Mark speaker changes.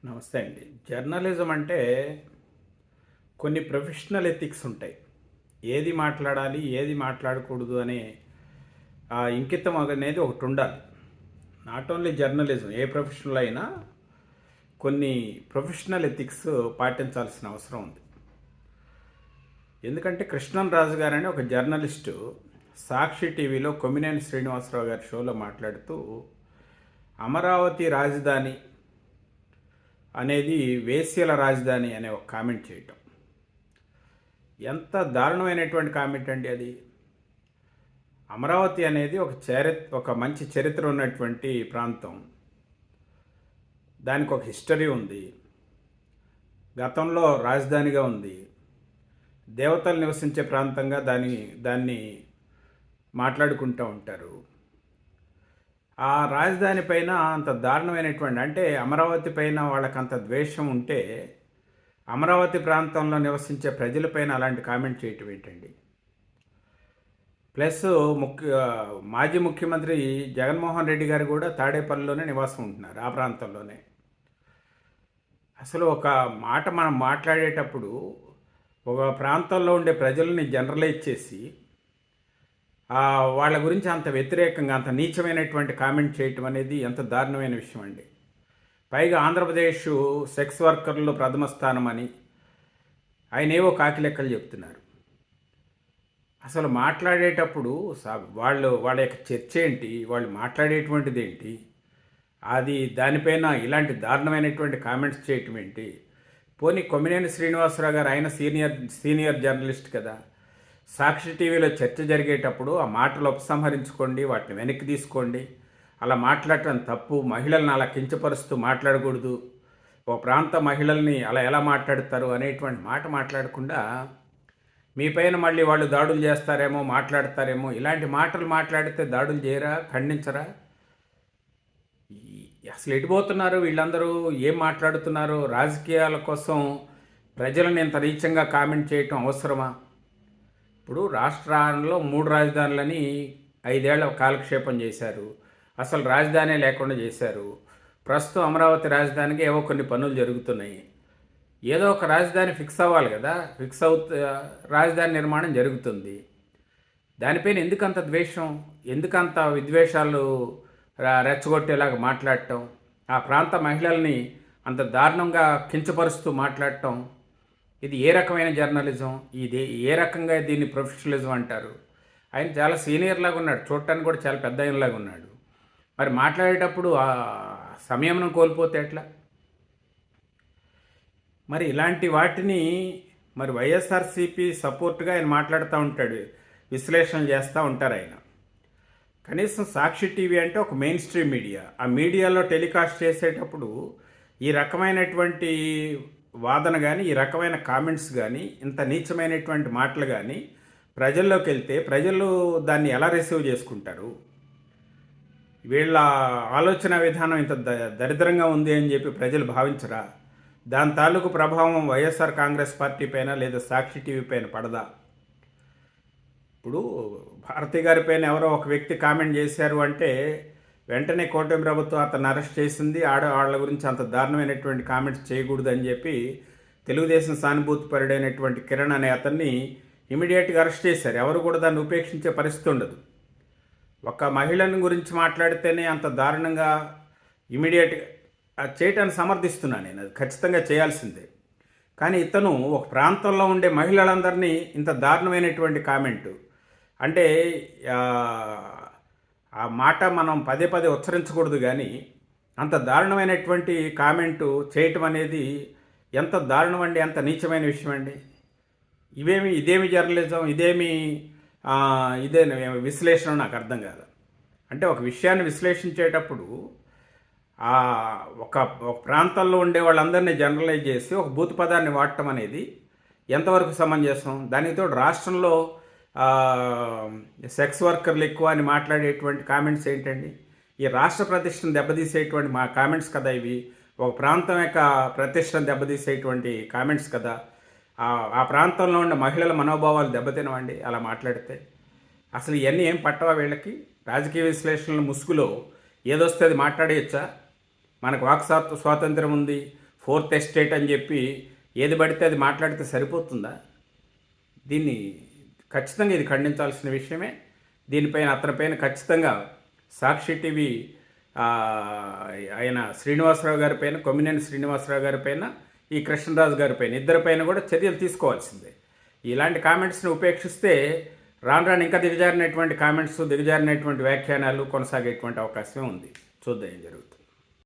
Speaker 1: నమస్తే అండి. జర్నలిజం అంటే కొన్ని ప్రొఫెషనల్ ఎథిక్స్ ఉంటాయి. ఏది మాట్లాడాలి, ఏది మాట్లాడకూడదు అనే ఇంకితం అనేది ఒకటి ఉండాలి. నాట్ ఓన్లీ జర్నలిజం, ఏ ప్రొఫెషన్లో అయినా కొన్ని ప్రొఫెషనల్ ఎథిక్స్ పాటించాల్సిన అవసరం ఉంది. ఎందుకంటే కృష్ణన్ రాజు గారని ఒక జర్నలిస్టు సాక్షి టీవీలో కొమ్మినేని శ్రీనివాసరావు గారి షోలో మాట్లాడుతూ అమరావతి రాజధాని అనేది వేశ్యల రాజధాని అనే ఒక కామెంట్ చేయటం ఎంత దారుణమైనటువంటి కామెంట్ అండి అది. అమరావతి అనేది ఒక మంచి చరిత్ర ఉన్నటువంటి ప్రాంతం. దానికి ఒక హిస్టరీ ఉంది. గతంలో రాజధానిగా ఉంది. దేవతలు నివసించే ప్రాంతంగా దాన్ని మాట్లాడుకుంటూ ఉంటారు. ఆ రాజధాని పైన అంత దారుణమైనటువంటి, అంటే అమరావతి పైన వాళ్ళకి అంత ద్వేషం ఉంటే అమరావతి ప్రాంతంలో నివసించే ప్రజలపైన అలాంటి కామెంట్ చేయటం ఏంటండి? ప్లస్ మాజీ ముఖ్యమంత్రి జగన్మోహన్ రెడ్డి గారు కూడా తాడేపల్లిలోనే నివాసం ఉంటున్నారు, ఆ ప్రాంతంలోనే. అసలు ఒక మాట మనం మాట్లాడేటప్పుడు ఒక ప్రాంతంలో ఉండే ప్రజల్ని జనరలైజ్ చేసి వాళ్ళ గురించి అంత వ్యతిరేకంగా అంత నీచమైనటువంటి కామెంట్ చేయటం అనేది ఎంత దారుణమైన విషయం అండి. పైగా ఆంధ్రప్రదేశ్ సెక్స్ వర్కర్లు ప్రథమ స్థానం అని ఆయన ఏవో కాకిలెక్కలు చెప్తున్నారు. అసలు మాట్లాడేటప్పుడు వాళ్ళ యొక్క చర్చ ఏంటి, వాళ్ళు మాట్లాడేటువంటిది ఏంటి, అది దానిపైన ఇలాంటి దారుణమైనటువంటి కామెంట్స్ చేయటం ఏంటి? పోనీ కొమ్మినేని శ్రీనివాసరావు గారు, ఆయన సీనియర్ జర్నలిస్ట్ కదా. సాక్షి టీవీలో చర్చ జరిగేటప్పుడు ఆ మాటలు ఉపసంహరించుకోండి, వాటిని వెనక్కి తీసుకోండి. అలా మాట్లాడటం తప్పు. మహిళలను అలా కించపరుస్తూ మాట్లాడకూడదు. ఒక ప్రాంత మహిళల్ని అలా ఎలా మాట్లాడతారు అనేటువంటి మాట మాట్లాడకుండా మీ పైన మళ్ళీ వాళ్ళు దాడులు చేస్తారేమో, మాట్లాడతారేమో, ఇలాంటి మాటలు మాట్లాడితే దాడులు చేయరా, ఖండించరా? అసలు ఎటుపోతున్నారు వీళ్ళందరూ? ఏం మాట్లాడుతున్నారు? రాజకీయాల కోసం ప్రజలను ఇంత నీచంగా కామెంట్ చేయటం అవసరమా? ఇప్పుడు రాష్ట్రాల్లో 3 రాజధానులని 5 ఏళ్ల కాలక్షేపం చేశారు. అసలు రాజధానే లేకుండా చేశారు. ప్రస్తుతం అమరావతి రాజధానికి ఏవో కొన్ని పనులు జరుగుతున్నాయి. ఏదో ఒక రాజధాని ఫిక్స్ అవ్వాలి కదా. రాజధాని నిర్మాణం జరుగుతుంది. దానిపైన ఎందుకంత ద్వేషం, ఎందుకంత విద్వేషాలు రెచ్చగొట్టేలాగా మాట్లాడటం, ఆ ప్రాంత మహిళల్ని అంత దారుణంగా కించపరుస్తూ మాట్లాడటం, ఇది ఏ రకమైన జర్నలిజం? ఇది ఏ రకంగా దీన్ని ప్రొఫెషనలిజం అంటారు? ఆయన చాలా సీనియర్ లాగా ఉన్నాడు, చూడటానికి కూడా చాలా పెద్ద ఆయనలాగా ఉన్నాడు. మరి మాట్లాడేటప్పుడు ఆ సంయమనం కోల్పోతే ఎట్లా? మరి ఇలాంటి వాటిని మరి వైఎస్ఆర్సీపీ సపోర్ట్గా ఆయన మాట్లాడుతూ ఉంటాడు, విశ్లేషణలు చేస్తూ ఉంటారు ఆయన. కనీసం సాక్షి టీవీ అంటే ఒక మెయిన్ స్ట్రీమ్ మీడియా. ఆ మీడియాలో టెలికాస్ట్ చేసేటప్పుడు ఈ రకమైనటువంటి వాదన కానీ, ఈ రకమైన కామెంట్స్ కానీ, ఇంత నీచమైనటువంటి మాటలు కానీ ప్రజల్లోకి వెళ్తే ప్రజలు దాన్ని ఎలా రిసీవ్ చేసుకుంటారు? వీళ్ళ ఆలోచన విధానం ఇంత దరిద్రంగా ఉంది అని చెప్పి ప్రజలు భావించరా? దాని తాలూకు ప్రభావం వైఎస్ఆర్ కాంగ్రెస్ పార్టీ పైన లేదా సాక్షి టీవీ పైన పడదా? ఇప్పుడు భారతి గారి పైన ఎవరో ఒక వ్యక్తి కామెంట్ చేశారు అంటే వెంటనే కూటమి ప్రభుత్వం అతన్ని అరెస్ట్ చేసింది. ఆడవాళ్ళ గురించి అంత దారుణమైనటువంటి కామెంట్స్ చేయకూడదు అని చెప్పి తెలుగుదేశం సానుభూతిపరుడైనటువంటి కిరణ్ అనే అతన్ని ఇమీడియట్గా అరెస్ట్ చేశారు. ఎవరు కూడా దాన్ని ఉపేక్షించే పరిస్థితి ఉండదు. ఒక మహిళని గురించి మాట్లాడితేనే అంత దారుణంగా ఇమీడియట్గా చేయటాన్ని సమర్థిస్తున్నాను నేను. అది ఖచ్చితంగా చేయాల్సిందే. కానీ ఇతను ఒక ప్రాంతంలో ఉండే మహిళలందరినీ ఇంత దారుణమైనటువంటి కామెంటు, అంటే ఆ మాట మనం పదే పదే ఉచ్చరించకూడదు, కానీ అంత దారుణమైనటువంటి కామెంటు చేయటం అనేది ఎంత దారుణం అండి, ఎంత నీచమైన విషయం అండి. ఇదేమి జర్నలిజం, ఇదే విశ్లేషణ నాకు అర్థం కాదు. అంటే ఒక విషయాన్ని విశ్లేషించేటప్పుడు ఒక ప్రాంతంలో ఉండే వాళ్ళందరినీ జనరలైజ్ చేసి ఒక భూత పదాన్ని వాడటం అనేది ఎంతవరకు సమంజసం? దానికి తోడు రాష్ట్రంలో సెక్స్ వర్కర్లు ఎక్కువ అని మాట్లాడేటువంటి కామెంట్స్ ఏంటండి? ఈ రాష్ట్ర ప్రతిష్టను దెబ్బతీసేటువంటి కామెంట్స్ కదా ఇవి. ఒక ప్రాంతం యొక్క ప్రతిష్టను దెబ్బతీసేటువంటి కామెంట్స్ కదా. ఆ ప్రాంతంలో ఉన్న మహిళల మనోభావాలు దెబ్బతినవండి అలా మాట్లాడితే. అసలు ఇవన్నీ ఏం పట్టవా వీళ్ళకి? రాజకీయ విశ్లేషణల ముసుగులో ఏదొస్తే అది మాట్లాడేయచ్చా? మనకు స్వాతంత్రం ఉంది, ఫోర్త్ ఎస్టేట్ అని చెప్పి ఏది పడితే అది మాట్లాడితే సరిపోతుందా? దీన్ని ఖచ్చితంగా ఇది ఖండించాల్సిన విషయమే. దీనిపైన అతనిపైన ఖచ్చితంగా సాక్షి టీవీ ఆయన శ్రీనివాసరావు గారి పైన, కొమ్మినేని శ్రీనివాసరావు గారి పైన, ఈ కృష్ణరాజు గారి పైన, ఇద్దరిపైన కూడా చర్యలు తీసుకోవాల్సిందే. ఇలాంటి కామెంట్స్ని ఉపేక్షిస్తే రాను రాను ఇంకా దిగజారినటువంటి కామెంట్స్, దిగజారినటువంటి వ్యాఖ్యానాలు కొనసాగేటువంటి అవకాశం ఉంది. చూద్దాం ఏం జరుగుతుంది.